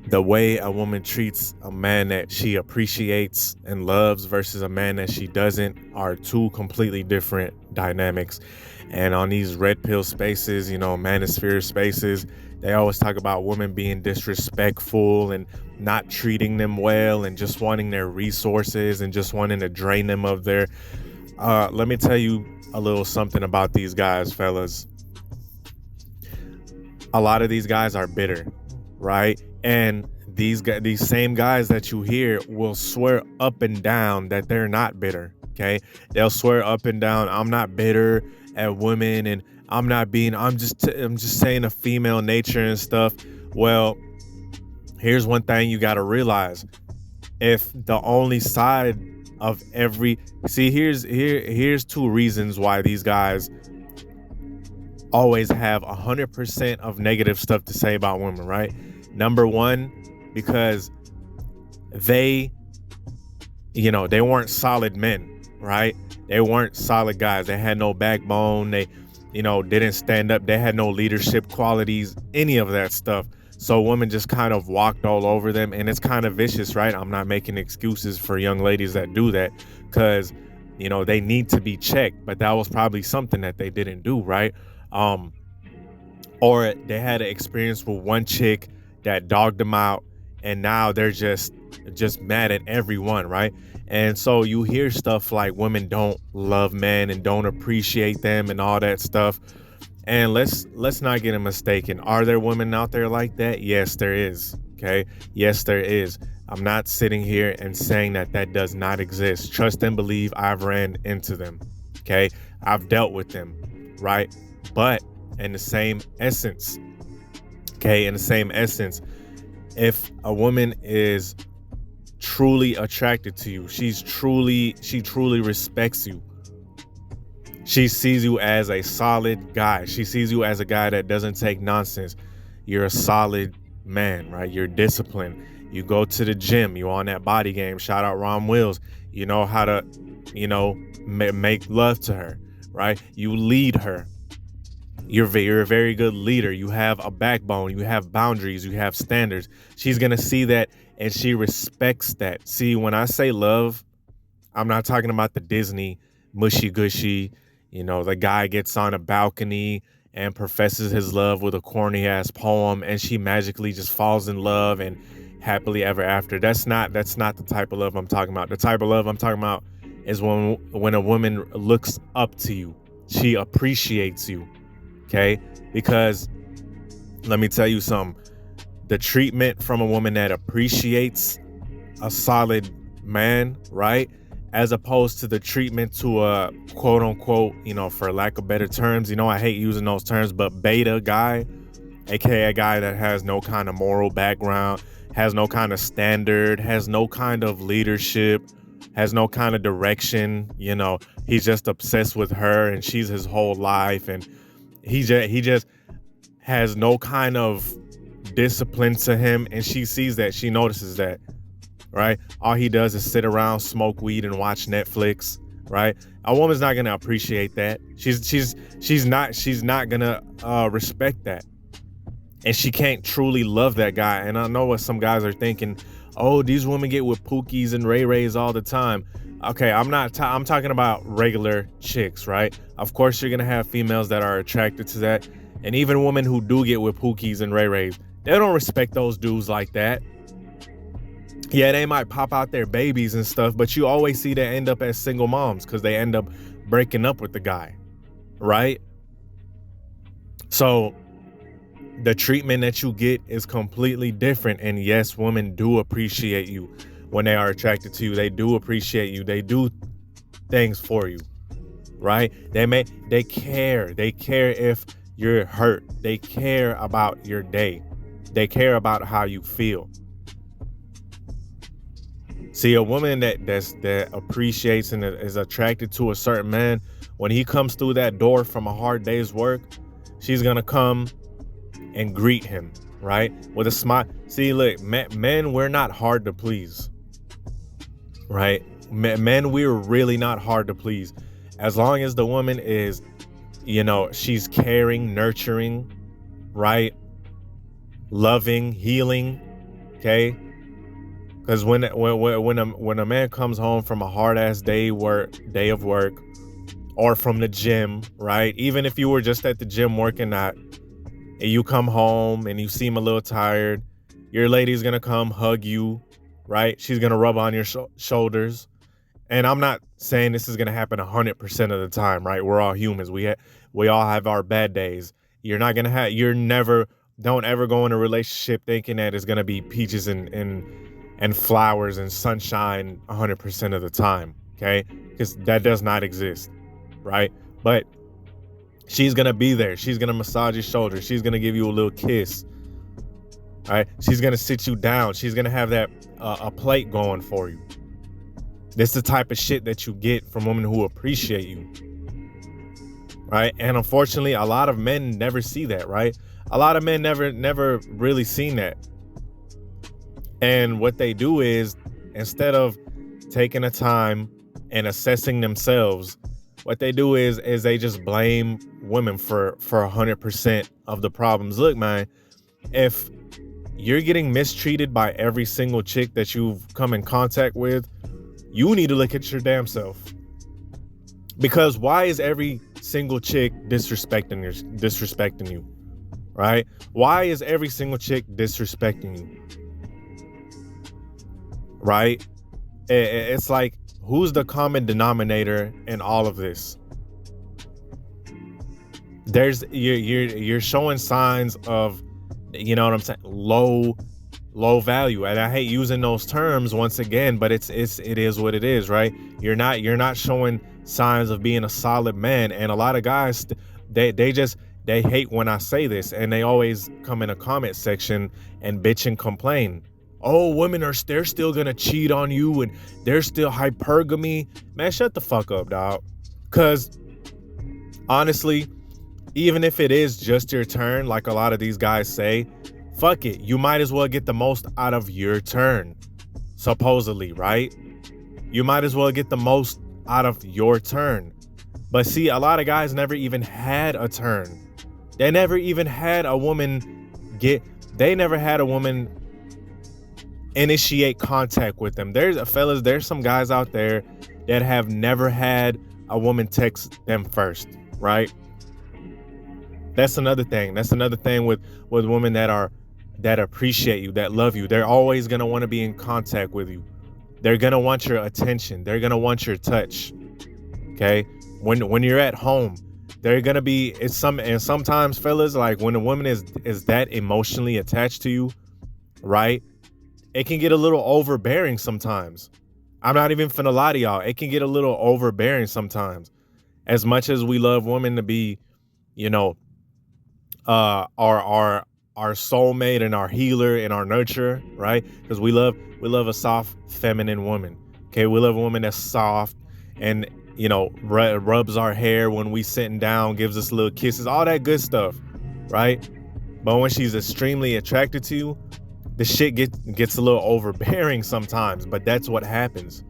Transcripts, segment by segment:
The way a woman treats a man that she appreciates and loves versus a man that she doesn't are two completely different dynamics. And on these red pill spaces, manosphere spaces, they always talk about women being disrespectful and not treating them well and just wanting their resources and just wanting to drain them of their. Let me tell you a little something about these guys, fellas. A lot of these guys are bitter, right? And these same guys that you hear will swear up and down that they're not bitter. Okay, they'll swear up and down, I'm not bitter at women, and I'm just saying a female nature and stuff. Well, here's one thing you got to realize: if the only side of every here's two reasons why these guys always have 100% of negative stuff to say about women, right? Number one, because they weren't solid men, right? They weren't solid guys. They had no backbone. They, didn't stand up. They had no leadership qualities, any of that stuff. So women just kind of walked all over them, and it's kind of vicious, right? I'm not making excuses for young ladies that do that, because, they need to be checked, but that was probably something that they didn't do, right? Or they had an experience with one chick that dogged them out, and now they're just mad at everyone, right? And so you hear stuff like women don't love men and don't appreciate them and all that stuff. And let's not get it mistaken. Are there women out there like that? Yes, there is. Okay. Yes, there is. I'm not sitting here and saying that does not exist. Trust and believe, I've ran into them. Okay. I've dealt with them. Right. But in the same essence, if a woman is truly attracted to you, she truly respects you. She sees you as a solid guy. She sees you as a guy that doesn't take nonsense. You're a solid man, right? You're disciplined. You go to the gym. You on that body game. Shout out Ron Wills. You know how to, make love to her, right? You lead her. You're a very good leader. You have a backbone. You have boundaries. You have standards. She's going to see that, and she respects that. See, when I say love, I'm not talking about the Disney mushy gushy, the guy gets on a balcony and professes his love with a corny ass poem, and she magically just falls in love and happily ever after. That's not the type of love I'm talking about. The type of love I'm talking about is when a woman looks up to you. She appreciates you. Okay? Because let me tell you something. The treatment from a woman that appreciates a solid man, right? As opposed to the treatment to a quote unquote, for lack of better terms, I hate using those terms, but beta guy, aka a guy that has no kind of moral background, has no kind of standard, has no kind of leadership, has no kind of direction. He's just obsessed with her and she's his whole life, and he just has no kind of discipline to him, and she sees that, she notices that, right? All he does is sit around, smoke weed, and watch Netflix, right? A woman's not gonna appreciate that. She's not gonna respect that, and she can't truly love that guy. And I know what some guys are thinking. Oh, these women get with Pookies and Ray Rays all the time. Okay, I'm talking about regular chicks, right? Of course, you're gonna have females that are attracted to that, and even women who do get with Pookies and Ray Rays, they don't respect those dudes like that. Yeah, they might pop out their babies and stuff, but you always see they end up as single moms because they end up breaking up with the guy, right? So the treatment that you get is completely different. And yes, women do appreciate you when they are attracted to you. They do appreciate you. They do things for you, right? They care. They care if you're hurt. They care about your day. They care about how you feel. See, a woman that appreciates and is attracted to a certain man, when he comes through that door from a hard day's work, she's gonna come and greet him, right? With a smile. See, look, men, we're not hard to please, right? Men, we're really not hard to please. As long as the woman is, she's caring, nurturing, right? Loving, healing, Okay, because when a man comes home from a hard ass day of work, or from the gym, right? Even if you were just at the gym working out, and you come home and you seem a little tired, your lady's gonna come hug you, right? She's gonna rub on your shoulders. And I'm not saying this is gonna happen 100% of the time, right? We're all humans. We all have our bad days. Don't ever go in a relationship thinking that it's gonna be peaches and flowers and sunshine 100% of the time, okay? Because that does not exist, right? But she's gonna be there. She's gonna massage your shoulder. She's gonna give you a little kiss. All right. She's gonna sit you down. She's gonna have that a plate going for you. This is the type of shit that you get from women who appreciate you, right? And unfortunately, a lot of men never see that, right? A lot of men never really seen that. And what they do is, instead of taking the time and assessing themselves, what they do is they just blame women for 100% of the problems. Look, man, if you're getting mistreated by every single chick that you've come in contact with, you need to look at your damn self. Because why is every single chick disrespecting you, right? Why is every single chick disrespecting you, right? It's like, who's the common denominator in all of this? You're showing signs of, you know what I'm saying, low value. And I hate using those terms once again, but it is what it is, right? You're not showing signs of being a solid man. And a lot of guys, they hate when I say this, and they always come in a comment section and bitch and complain. Oh, women they're still gonna cheat on you, and they're still hypergamy. Man, shut the fuck up, dog. Cause honestly, even if it is just your turn, like a lot of these guys say, fuck it. You might as well get the most out of your turn, supposedly, right? You might as well get the most out of your turn. But see, a lot of guys never even had a turn. They never even had a woman initiate contact with them. There's some guys out there that have never had a woman text them first, right? That's another thing. That's another thing with women that appreciate you, that love you. They're always gonna want to be in contact with you. They're gonna want your attention. They're gonna want your touch. Okay? When you're at home, they're gonna be and sometimes, fellas, like when a woman is that emotionally attached to you, right? It can get a little overbearing sometimes. I'm not even finna lie to y'all. It can get a little overbearing sometimes. As much as we love women to be, you know, our soulmate and our healer and our nurturer, right? Because we love a soft, feminine woman. Okay, we love a woman that's soft and, you know, rubs our hair when we sitting down, gives us little kisses, all that good stuff, right? But when she's extremely attracted to you, the shit gets a little overbearing sometimes. But that's what happens.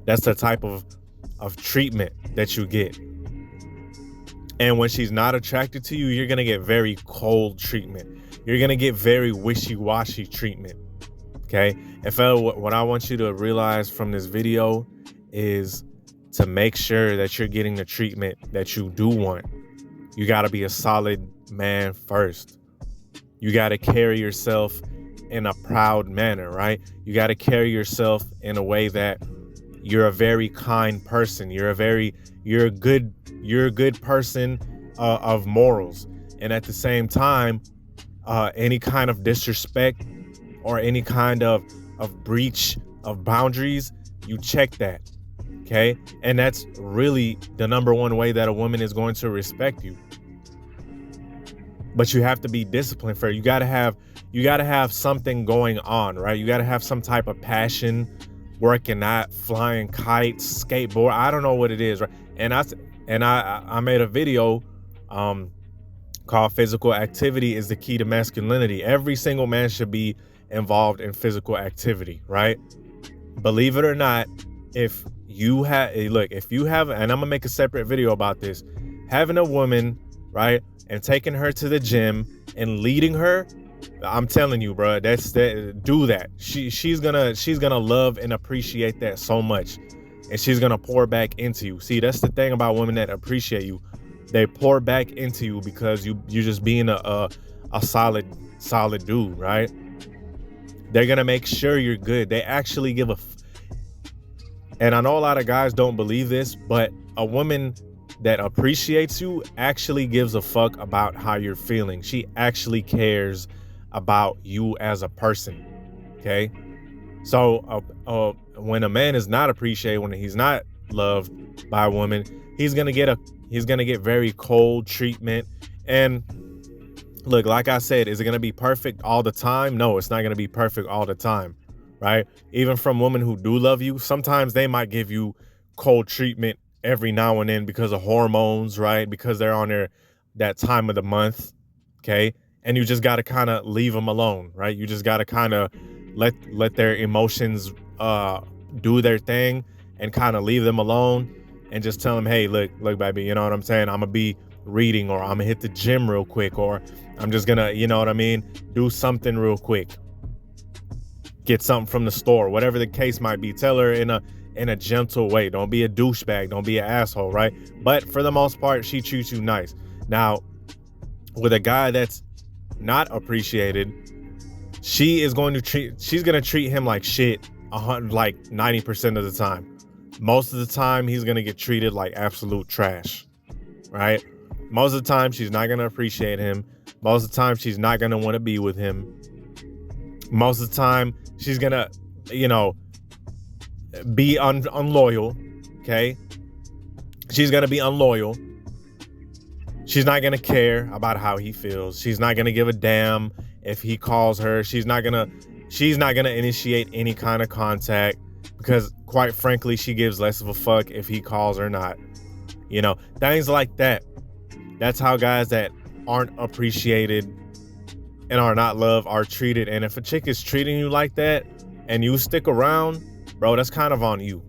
That's the type of treatment that you get. And when she's not attracted to you, you're gonna get very cold treatment. You're gonna get very wishy-washy treatment. Okay? And fella, what I want you to realize from this video is to make sure that you're getting the treatment that you do want. You gotta be a solid man first. You gotta carry yourself in a proud manner, right? You gotta carry yourself in a way that you're a very kind person. You're a good person of morals. And at the same time, any kind of disrespect or any kind of breach of boundaries, you check that. Okay? And that's really the number one way that a woman is going to respect you. But you have to be disciplined for it. You gotta have something going on, right? You gotta have some type of passion, working out, flying kites, skateboard. I don't know what it is, right? And I made a video called "Physical Activity is the Key to Masculinity." Every single man should be involved in physical activity, right? Believe it or not, if you have, and I'm gonna make a separate video about this, having a woman, right, and taking her to the gym and leading her I'm telling you, bro, do that. She's gonna love and appreciate that so much, and she's gonna pour back into you. See, that's the thing about women that appreciate you. They pour back into you because you just being a solid dude, right? They're gonna make sure you're good. They actually give and I know a lot of guys don't believe this, but a woman that appreciates you actually gives a fuck about how you're feeling. She actually cares about you as a person. Okay. So when a man is not appreciated, when he's not loved by a woman, he's gonna get very cold treatment. And look, like I said, is it gonna be perfect all the time? No, it's not gonna be perfect all the time, right? Even from women who do love you, sometimes they might give you cold treatment every now and then because of hormones, right? Because they're on that time of the month, okay? And you just got to kind of leave them alone, right? You just got to kind of let their emotions do their thing and kind of leave them alone and just tell them, hey, look, baby, you know what I'm saying? I'm going to be reading, or I'm going to hit the gym real quick, or I'm just going to, you know what I mean? Do something real quick. Get something from the store, whatever the case might be. Tell her in a gentle way. Don't be a douchebag. Don't be an asshole, right? But for the most part, she treats you nice. Now, with a guy that's not appreciated, she's going to treat him like shit, like 90% of the time. Most of the time, he's going to get treated like absolute trash, right? Most of the time, she's not going to appreciate him. Most of the time, she's not going to want to be with him. Most of the time, she's going to, be unloyal, okay? She's going to be unloyal. She's not going to care about how he feels. She's not going to give a damn if he calls her. She's not going to initiate any kind of contact because, quite frankly, she gives less of a fuck if he calls or not. Things like that. That's how guys that aren't appreciated and are not loved are treated. And if a chick is treating you like that and you stick around, bro, that's kind of on you,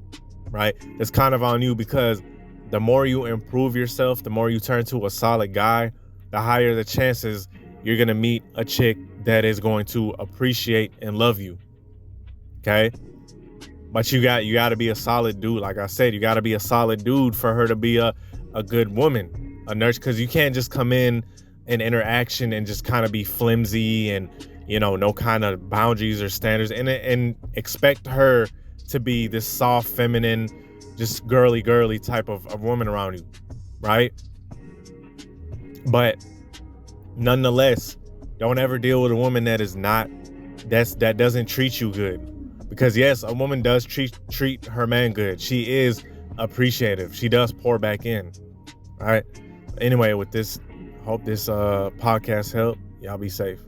right? It's kind of on you because the more you improve yourself, the more you turn to a solid guy, the higher the chances you're going to meet a chick that is going to appreciate and love you. Okay? But you got to be a solid dude. Like I said, you got to be a solid dude for her to be a good woman, a nurse, because you can't just come in an interaction and just kind of be flimsy and, no kind of boundaries or standards and expect her to be this soft, feminine, just girly type of woman around you, right? But nonetheless, don't ever deal with a woman that doesn't treat you good. Because yes, a woman does treat her man good. She is appreciative. She does pour back in. All right. Anyway, with this, hope this podcast helped. Y'all be safe.